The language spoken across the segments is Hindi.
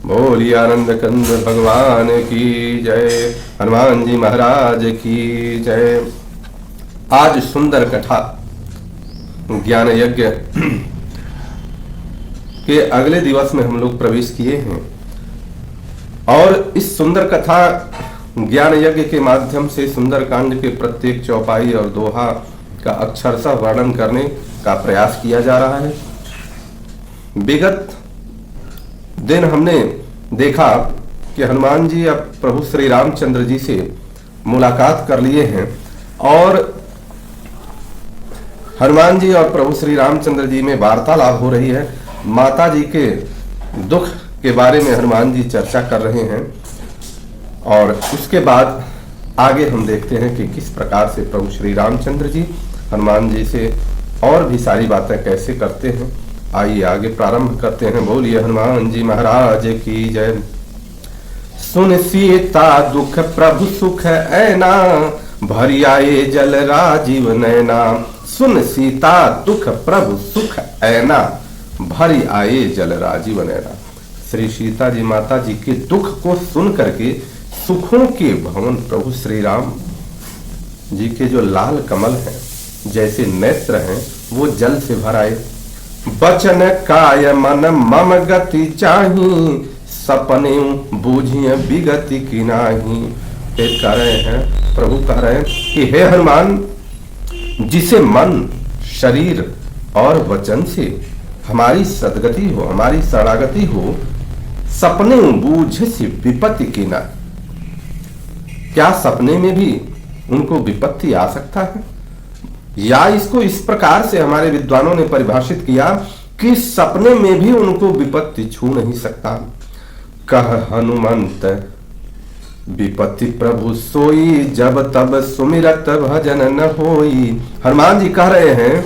बोलिए आनंद कंद भगवान की जय, हनुमान जी महाराज की जय। आज सुंदर कथा ज्ञान यज्ञ के अगले दिवस में हम लोग प्रवेश किए हैं और इस सुंदर कथा ज्ञान यज्ञ के माध्यम से सुंदर कांड के प्रत्येक चौपाई और दोहा का अक्षरशः वर्णन करने का प्रयास किया जा रहा है। विगत दिन हमने देखा कि हनुमान जी अब प्रभु श्री रामचंद्र जी से मुलाकात कर लिए हैं और हनुमान जी और प्रभु श्री रामचंद्र जी में वार्तालाप हो रही है। माता जी के दुख के बारे में हनुमान जी चर्चा कर रहे हैं और उसके बाद आगे हम देखते हैं कि किस प्रकार से प्रभु श्री रामचंद्र जी हनुमान जी से और भी सारी बातें कैसे करते हैं। आइए आगे प्रारंभ करते हैं। बोलिए हनुमान जी महाराज की जय। सुन सीता दुख प्रभु सुख ऐना, भरी आए जल राजीव नैना। सुन सीता दुख प्रभु सुख ऐना, भरी आए जल राजीव नैना। श्री सीता जी माता जी के दुख को सुन करके सुखों के भवन प्रभु श्री राम जी के जो लाल कमल हैं, जैसे नेत्र हैं, वो जल से भर आए। बचन काय मन मम गति चाही, सपने बूझिए विगति की नाही। फिर कह रहे हैं, प्रभु कह रहे हैं कि हे हनुमान, जिसे मन शरीर और वचन से हमारी सदगति हो, हमारी शरणागति हो, सपने बूझ से विपत्ति की ना। क्या सपने में भी उनको विपत्ति आ सकता है? या इसको इस प्रकार से हमारे विद्वानों ने परिभाषित किया कि सपने में भी उनको विपत्ति छू नहीं सकता। कह हनुमंत विपत्ति प्रभु सोई, जब तब सुमिरत भजन न होई। हनुमान जी कह रहे हैं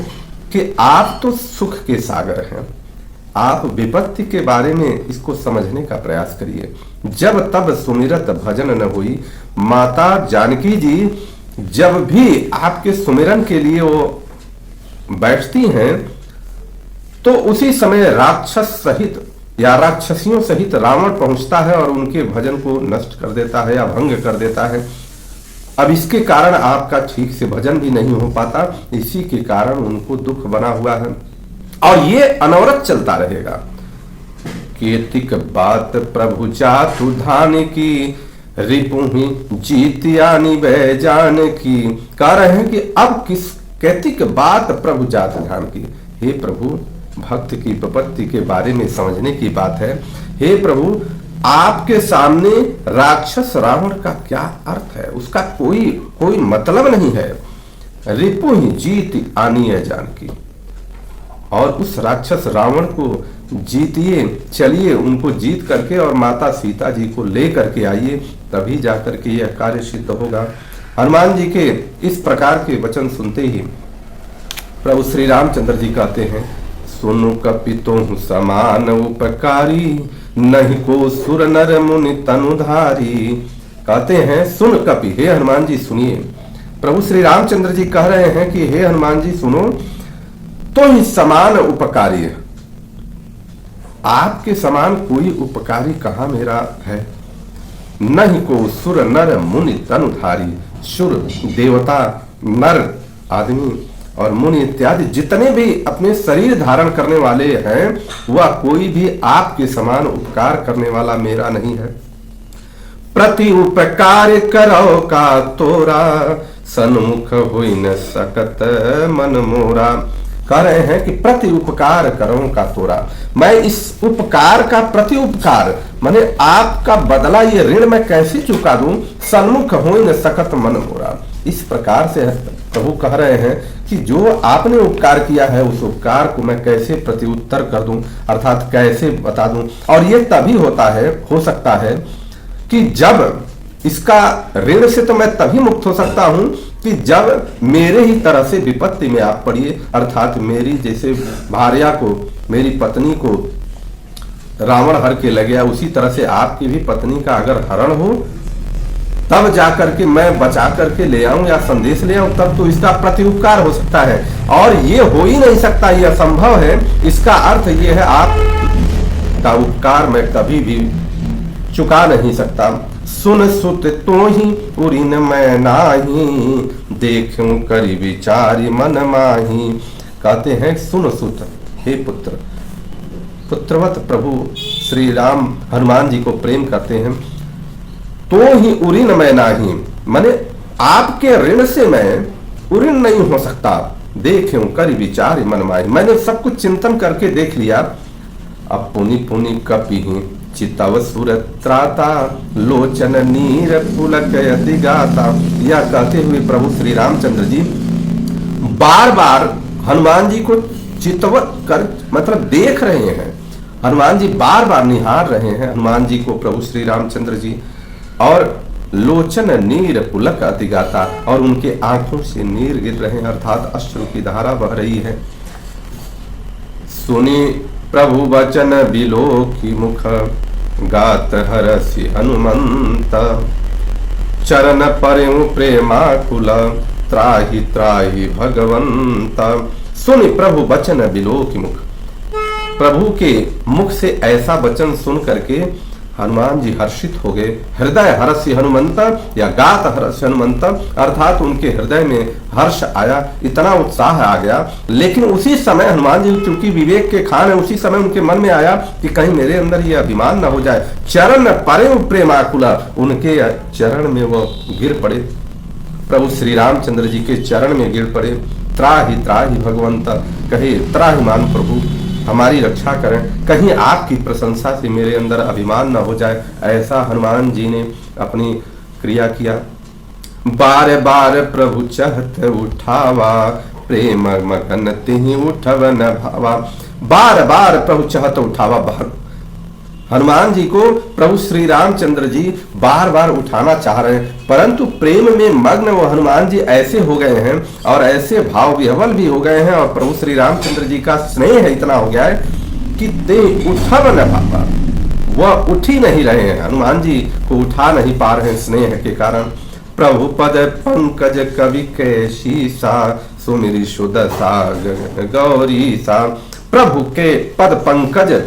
कि आप तो सुख के सागर हैं, आप विपत्ति के बारे में इसको समझने का प्रयास करिए। जब तब सुमिरत भजन न हुई। माता जानकी जी जब भी आपके सुमिरन के लिए वो बैठती हैं तो उसी समय राक्षस सहित या राक्षसियों सहित रावण पहुंचता है और उनके भजन को नष्ट कर देता है या भंग कर देता है। अब इसके कारण आपका ठीक से भजन भी नहीं हो पाता, इसी के कारण उनको दुख बना हुआ है और ये अनवरत चलता रहेगा। कीर्तिक बात प्रभु चातु धान की, रिपुहि जीतियानि वह जान की। कह रहे हैं कि अब किस कैतिक बात प्रभु जात ध्यान की। हे प्रभु, भक्त की विपत्ति के बारे में समझने की बात है। हे प्रभु, आपके सामने राक्षस रावण का क्या अर्थ है, उसका कोई मतलब नहीं है। रिपुहि जीत आनी जानकी, और उस राक्षस रावण को जीतिए, चलिए उनको जीत करके और माता सीता जी को ले करके आइए, तभी जाकर के यह कार्य सिद्ध होगा। हनुमान जी के इस प्रकार के वचन सुनते ही प्रभु श्री रामचंद्र जी कहते हैं, सुनु कपितों समान उपकारी, नहीं को सुर नर मुनि तनुधारी। कहते हैं, सुन कपि, हे हनुमान जी सुनिए। प्रभु श्री रामचंद्र जी कह रहे हैं कि हे हनुमान जी सुनो, तो ही समान उपकारी है, आपके समान कोई उपकारी कहां मेरा है। नहीं को सुर नर मुनि तनुधारी। सुर देवता, नर आदमी और मुनि इत्यादि जितने भी अपने शरीर धारण करने वाले हैं, वह कोई भी आपके समान उपकार करने वाला मेरा नहीं है। प्रति उपकार करो का तोरा, सन्मुख हुई न सकत मन मोरा। कह रहे हैं कि प्रति उपकार करो का तोरा, मैं इस उपकार का प्रति उपकार माने आपका बदला, ये ऋण मैं कैसे चुका दूं। सन्मुख हो न सकत मन मोरा। इस प्रकार से प्रभु कह रहे हैं कि जो आपने उपकार किया है, उस उपकार को मैं कैसे प्रत्युत्तर कर दूं, अर्थात कैसे बता दूं। और ये तभी होता है, हो सकता है कि जब इसका ऋण से तो मैं तभी मुक्त हो सकता हूं कि जब मेरे ही तरह से विपत्ति में आप पड़िए, अर्थात मेरी जैसे भार्या को, मेरी पत्नी को रावण हर के लगे, उसी तरह से आपकी भी पत्नी का अगर हरण हो, तब जाकर के मैं बचा करके ले आऊं या संदेश ले आऊं, तब तो इसका प्रत्युपकार हो सकता है। और ये हो ही नहीं सकता, ये असंभव है। इसका अर्थ ये है, आप का उपकार मैं कभी भी चुका नहीं सकता। सुन सुत तो ही उरिन मैं नाही, देखूं करी विचारी मन माही। कहते हैं सुन सुत, हे पुत्र, पुत्रवत प्रभु श्री राम हनुमान जी को प्रेम करते हैं। तो ही उरिन मैं नाही, माने आपके ऋण से मैं उऋण नहीं हो सकता। देखे करी विचार मन माही, मैंने सब कुछ चिंतन करके देख लिया। अब पुनि पुनि कपि चितव सुर त्राता, लोचन नीर पुलक यति गाता। यह कहते हुए प्रभु श्री रामचंद्र जी बार बार हनुमान जी को चितवत कर, मतलब देख रहे हैं। हनुमान जी बार बार निहार रहे हैं हनुमान जी को प्रभु श्री रामचंद्र जी। और लोचन नीर पुलक अति गाता, और उनके आंखों से नीर गिर रहे हैं, अर्थात अश्रु की धारा बह रही है। सुनी प्रभु वचन बिलोकी मुख, गात हरसि हनुमंत। चरण परेउ प्रेमाकुल, त्राहि त्राहि भगवंत। सुनि प्रभु वचन बिलोकी मुख, प्रभु के मुख से ऐसा वचन सुन करके हनुमान जी हर्षित हो गए। हृदय हर्ष हनुमंत या गात हर्ष हनुमंत, अर्थात उनके हृदय में हर्ष आया, इतना उत्साह आ गया। लेकिन उसी समय हनुमान जी चूंकि विवेक के खान है, उसी समय उनके मन में आया कि कहीं मेरे अंदर ये अभिमान न हो जाए। चरण परे प्रेमाकुला, उनके चरण में वो गिर पड़े, प्रभु श्री रामचंद्र जी के चरण में गिर पड़े। त्राहि त्राहि भगवंत, कहे त्राहिमान प्रभु हमारी रक्षा करें, कहीं आपकी प्रशंसा से मेरे अंदर अभिमान न हो जाए। ऐसा हनुमान जी ने अपनी क्रिया किया। बार बार प्रभु चहत उठावा, प्रेम मगन तिहि उठव न भावा। बार बार प्रभु चहत उठावा, हनुमान जी को प्रभु श्री रामचंद्र जी बार बार उठाना चाह रहे हैं, परंतु प्रेम में मग्न वो हनुमान जी ऐसे हो गए हैं और ऐसे भाव विह्वल भी हो गए हैं, और प्रभु श्री रामचंद्र जी का स्नेह इतना हो गया है कि ते उठव न पापा, वह उठ ही नहीं रहे हैं, हनुमान जी को उठा नहीं पा रहे हैं स्नेह के कारण। प्रभु पद पंकज कवि के शीसा, सुमिरि सुदशा गौरी सा। प्रभु के पद पंकज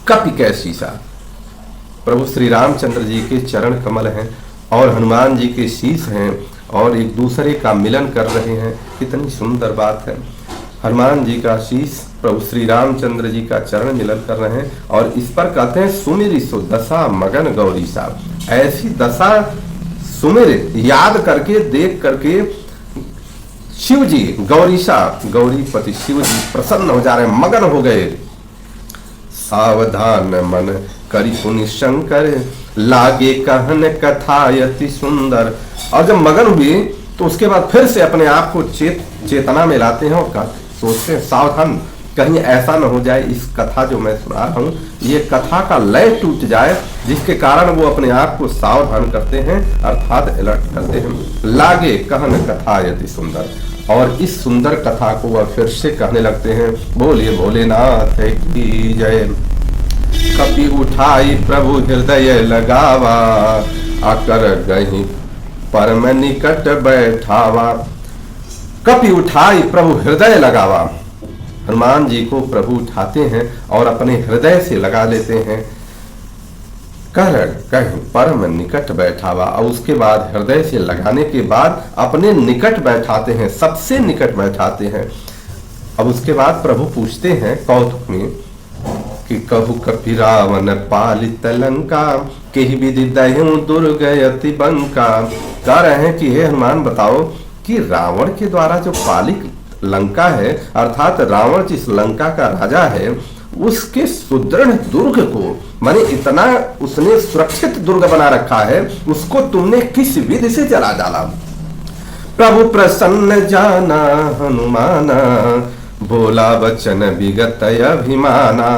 कपि के शीसा, प्रभु श्री रामचंद्र जी के चरण कमल हैं और हनुमान जी के शीश हैं, और एक दूसरे का मिलन कर रहे हैं। कितनी सुंदर बात है। हनुमान जी का शीश प्रभु श्री रामचंद्र जी का चरण मिलन कर रहे हैं, और इस पर कहते हैं सुमिरि सुदशा मगन गौरी सा। ऐसी दशा सुमिर याद करके देख करके शिव जी गौरीशा, गौरीपति शिव जी प्रसन्न हो जा रहे हैं, मगन हो गए। सावधान मन करि पुनि शंकर, लागे कहन कथा यति सुंदर। और जब मगन हुए तो उसके बाद फिर से अपने आप को चेतना में लाते हैं और सोचते हैं सावधान, कहीं ऐसा न हो जाए इस कथा जो मैं सुना रहा हूँ, ये कथा का लय टूट जाए, जिसके कारण वो अपने आप को सावधान करते हैं, अर्थात अलर्ट करते हैं। लागे कहन कथा यति सुंदर, और इस सुंदर कथा को वह फिर से कहने लगते हैं। बोलिए भोलेनाथ की जय। कपि उठाई प्रभु हृदय लगावा, आकर गही परम निकट बैठावा। कपि उठाई प्रभु हृदय लगावा, हनुमान जी को प्रभु उठाते हैं और अपने हृदय से लगा लेते हैं। कहीं परम निकट बैठावा, और उसके बाद हृदय से लगाने के बाद अपने निकट बैठाते हैं, सबसे निकट बैठाते हैं। अब उसके बाद प्रभु पूछते हैं कौतुक में कि कहु कपि रावण पालित लंका, केहि विधि दह्यु दुर्ग अति बंका। कह रहे हैं कि हे हनुमान बताओ कि रावण के द्वारा जो पालित लंका है, अर्थात रावण जिस लंका का राजा है, उसके सुदृढ़ दुर्ग को, माने इतना उसने सुरक्षित दुर्ग बना रखा है, उसको तुमने किस विधि से जला डाला। प्रभु प्रसन्न जाना हनुमाना, बोला वचन विगत अभिमाना।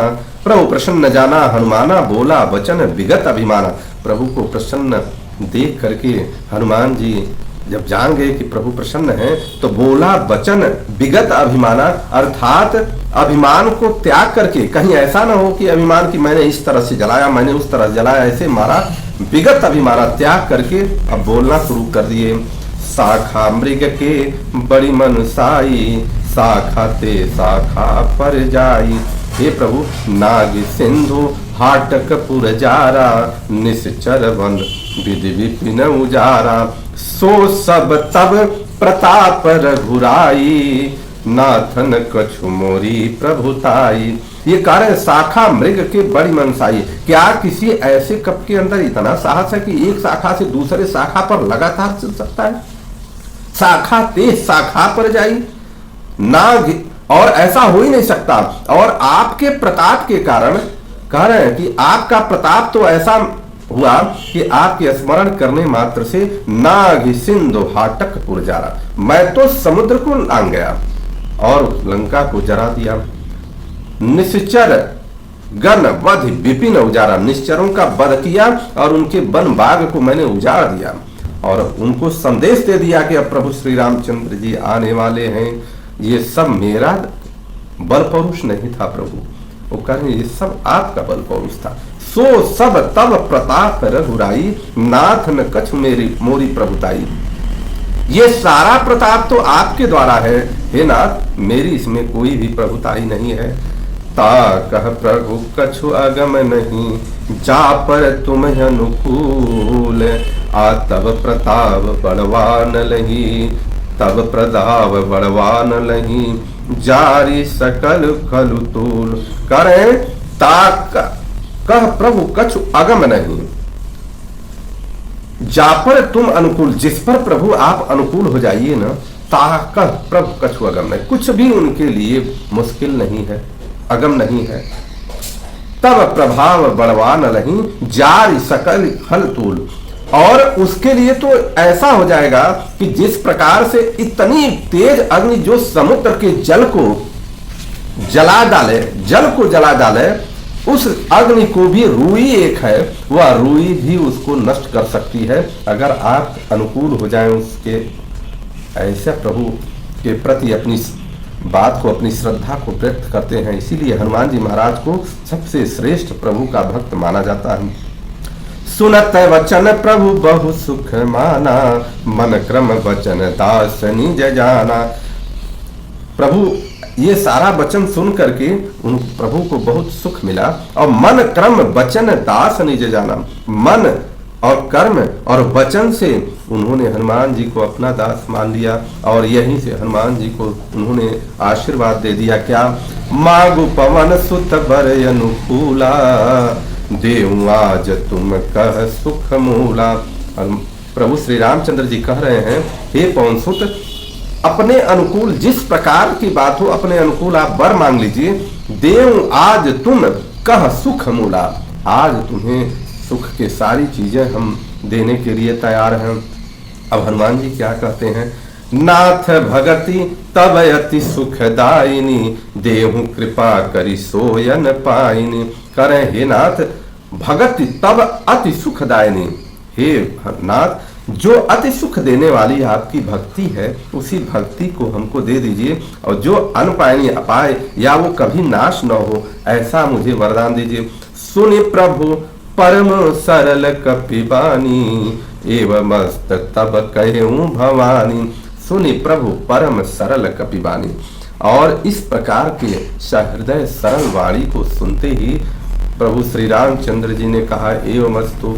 प्रभु प्रसन्न जाना हनुमाना, बोला वचन विगत अभिमाना। प्रभु को प्रसन्न देख करके हनुमान जी जब जान गए कि प्रभु प्रसन्न हैं, तो बोला वचन विगत अभिमाना, अर्थात अभिमान को त्याग करके, कहीं ऐसा ना हो कि अभिमान की मैंने इस तरह से जलाया, मैंने उस तरह जलाया, ऐसे मारा। विगत अभिमाना त्याग करके अब बोलना शुरू कर दिए। शाखा मृग के बड़ी मनसाई, शाखा ते शाखा पर जाई। हे प्रभु नाग सिंधु हाटक पुरजारा निश्चर वन विधि विपिन उजारा सो सब तब प्रताप रघुराई नाथन कछु मोरी प्रभुताई। ये कारण शाखा मृग के बड़ी मनसाई। क्या किसी ऐसे कप के अंदर इतना साहस है कि एक शाखा से दूसरे शाखा पर लगातार चल सकता है? शाखा तेज शाखा पर जाई नाग, और ऐसा हो ही नहीं सकता। और आपके प्रताप के कारण कह रहे हैं कि आपका प्रताप तो ऐसा हुआ कि आपके स्मरण करने मात्र से नाग सिंधु हाटक पुरजारा, मैं तो समुद्र को लांग गया और लंका को जरा दिया। निश्चर गण वध विपिन उजारा, निश्चरों का वध किया और उनके वन बाग को मैंने उजाड़ दिया और उनको संदेश दे दिया कि अब प्रभु श्री रामचंद्र जी आने वाले हैं। ये सब मेरा बल पौरुष नहीं था प्रभु, वो कह रहे ये सब आपका बल पौरुष था। सो सब तब प्रताप रघुराई नाथ न कछ मेरी मोरी प्रभुताई। ये सारा प्रताप तो आपके द्वारा है हे नाथ, मेरी इसमें कोई भी प्रभुताई नहीं है। ता कह प्रभु कछु अगम नहीं जा पर तुम अनुकूल, आ तब प्रताप बड़वान लही तब प्रताप बड़वान लही जारी सकल खलु तूल। करे ता कह प्रभु कछु अगम नहीं जा पर तुम अनुकूल, जिस पर प्रभु आप अनुकूल हो जाइए ना, ताकह प्रभु कछु अगम नहीं, कुछ भी उनके लिए मुश्किल नहीं है, अगम नहीं है। तब प्रभाव बड़वान नहीं जारी सकल खल तूल, और उसके लिए तो ऐसा हो जाएगा कि जिस प्रकार से इतनी तेज अग्नि जो समुद्र के जल को जला डाले, जल को जला डाले, उस अग्नि को भी रुई एक है, वह रुई भी उसको नष्ट कर सकती है अगर आप अनुकूल हो जाएं उसके। ऐसे प्रभु के प्रति अपनी बात को, अपनी श्रद्धा को व्यक्त करते हैं। इसीलिए हनुमान जी महाराज को सबसे श्रेष्ठ प्रभु का भक्त माना जाता है। सुनत वचन प्रभु बहु सुख माना, मन क्रम वचन दास निज जाना। प्रभु ये सारा वचन सुन करके उन प्रभु को बहुत सुख मिला, और मन क्रम वचन दास निज जाना, मन और कर्म और वचन से उन्होंने हनुमान जी को अपना दास मान लिया, और यहीं से हनुमान जी को उन्होंने आशीर्वाद दे दिया। क्या मागु पवन सुत बर अनुकूला, देव आज तुम कह सुख मूला। प्रभु श्री रामचंद्र जी कह रहे हैं, हे पवन सुत, अपने अनुकूल जिस प्रकार की बात हो अपने अनुकूल आप वर मांग लीजिए। देव आज तुम कह सुख मूला, आज तुम्हें सुख के सारी चीजें हम देने के लिए तैयार हैं। अब हनुमान जी क्या कहते हैं, नाथ भगति तब अति सुखदायिनी, देहु कृपा करी सोयन पाइनी। करें हे नाथ, भगति तब अति सुखदायिनी, हे नाथ जो अति सुख देने वाली आपकी भक्ति है उसी भक्ति को हमको दे दीजिए, और जो अनपायनी अपाय या वो कभी नाश न हो ऐसा मुझे वरदान दीजिए। सुनि प्रभु परम सरल कपिबानी, एवं मस्त तब कहूं भवानी। सुनि प्रभु परम सरल कपिबानी, और इस प्रकार के सहृदय सरल वाणी को सुनते ही प्रभु श्री रामचंद्र जी ने कहा, एवं मस्तु।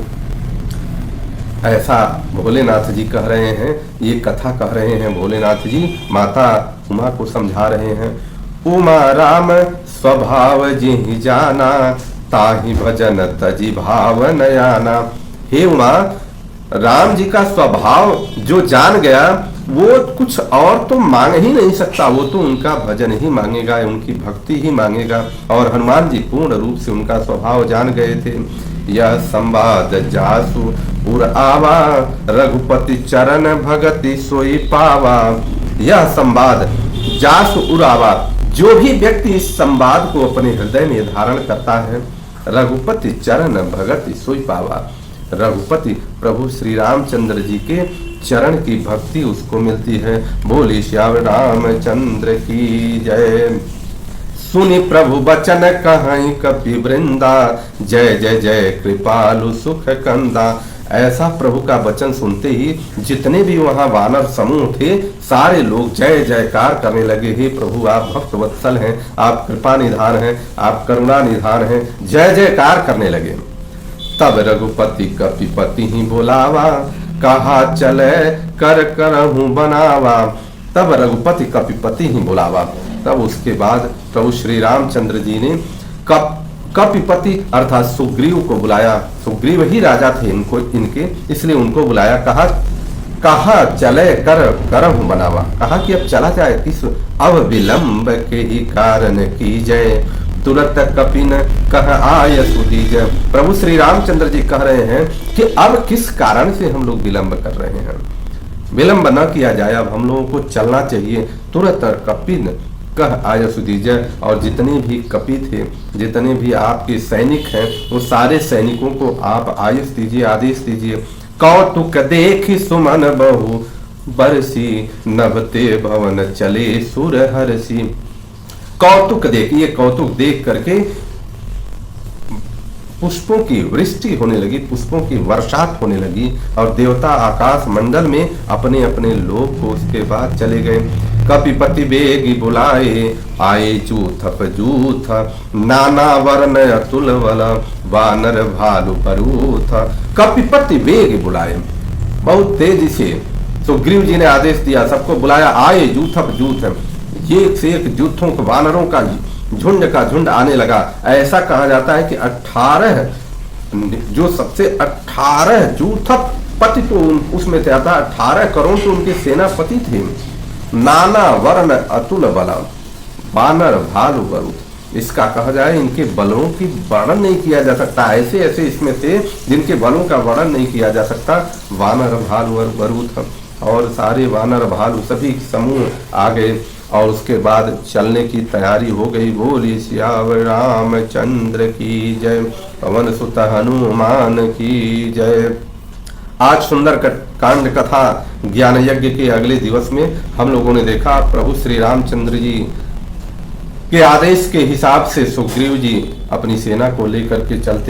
ऐसा भोलेनाथ जी कह रहे हैं, ये कथा कह रहे हैं भोलेनाथ जी, माता उमा को समझा रहे हैं। उमा राम स्वभाव जिहि जाना, ताहि भजन तजि भाव नयाना। हे उमा, राम जी का स्वभाव जो जान गया वो कुछ और तो मांग ही नहीं सकता, वो तो उनका भजन ही मांगेगा, उनकी भक्ति ही मांगेगा। और हनुमान जी पूर्ण रूप से उनका स्वभाव जान गए थे। यह संवाद जासु उर आवा, रघुपति चरण भगति सोई पावा। यह संवाद जासु उर आवा, जो भी व्यक्ति इस संवाद को अपने हृदय में धारण करता है, रघुपति चरण भगति सोई पावा। रघुपति प्रभु श्री रामचंद्र जी के चरण की भक्ति उसको मिलती है। बोली श्याम रामचंद्र की जय। सुनि प्रभु बचन कहीं कपि वृंदा, जय जय जय कृपालु सुख कंदा। ऐसा प्रभु का वचन सुनते ही जितने भी वहां वानर समूह थे सारे लोग जय जयकार करने लगे। हे प्रभु, आप भक्त वत्सल हैं, आप कृपा निधान हैं, आप करुणा निधान हैं, जय जयकार करने लगे। तब रघुपति कपिपति ही बोलावा, कहा चले कर करहूं बनावा। तब रघुपति कपिपति ही बोलावा। तब उसके बाद प्रभु श्री रामचंद्र जी ने कपिपति अर्थात सुग्रीव को बुलाया। सुग्रीव ही राजा थे इनके, इसलिए उनको बुलाया। कहा चले कर करहूं बनावा। कहा कि अब चला जाए, किस अब विलंब के ही कारण की जय, तुरंत कपिन कह आय सुदीजय। प्रभु श्री रामचंद्र जी कह रहे हैं कि अब किस कारण से हम लोग विलंब कर रहे हैं, विलंब न किया जाए, अब हम लोगों को चलना चाहिए। तुरंत कपिन कह आय सुदीजय। और जितने भी कपि थे, जितने भी आपके सैनिक हैं, वो सारे सैनिकों को आप आयुष दीजिए, आदेश दीजिए। कौतुक देखी सुमन बहु बरसी, नभते भवन चले सुर हरसी। कौतुक देखिए, कौतुक देख करके पुष्पों की वृष्टि होने लगी, पुष्पों की वर्षात होने लगी और देवता आकाश मंडल में अपने अपने लोक को उसके बाद चले गए। कपिपति बेगी बुलाए, आए जूथ जूथ, नाना वर्ण अतुल वल, वानर भालु परूथ। कपिपति बेगी बुलाए, बहुत तेजी से सुग्रीव जी ने आदेश दिया, सबको बुलाया। आए जूथ जूथ, एक से एक जूथों को, वानरों का झुंड का झुंड आने लगा। ऐसा कहा जाता है कि 18 जो सबसे 18 जूथ पति तो उसमें से आता, 18 करोड़ तो उनके सेनापति थे। नाना वर्ण अतुल बल, वानर भालु वरुथ। इसका कहा जाए इनके बलों की वर्णन नहीं किया जा सकता। ऐसे ऐसे इसमें थे जिनके बलों का वर्णन नहीं किया जा सकता। वानर भालु वरुथ और सारे वानर भालु सभी समूह आ गए और उसके बाद चलने की तैयारी हो गई। बोली सियावर रामचंद्र की जय, पवन सुत हनुमान की जय। आज सुंदर कांड कथा ज्ञान यज्ञ के अगले दिवस में हम लोगों ने देखा प्रभु श्री रामचंद्र जी के आदेश के हिसाब से सुग्रीव जी अपनी सेना को लेकर के चलते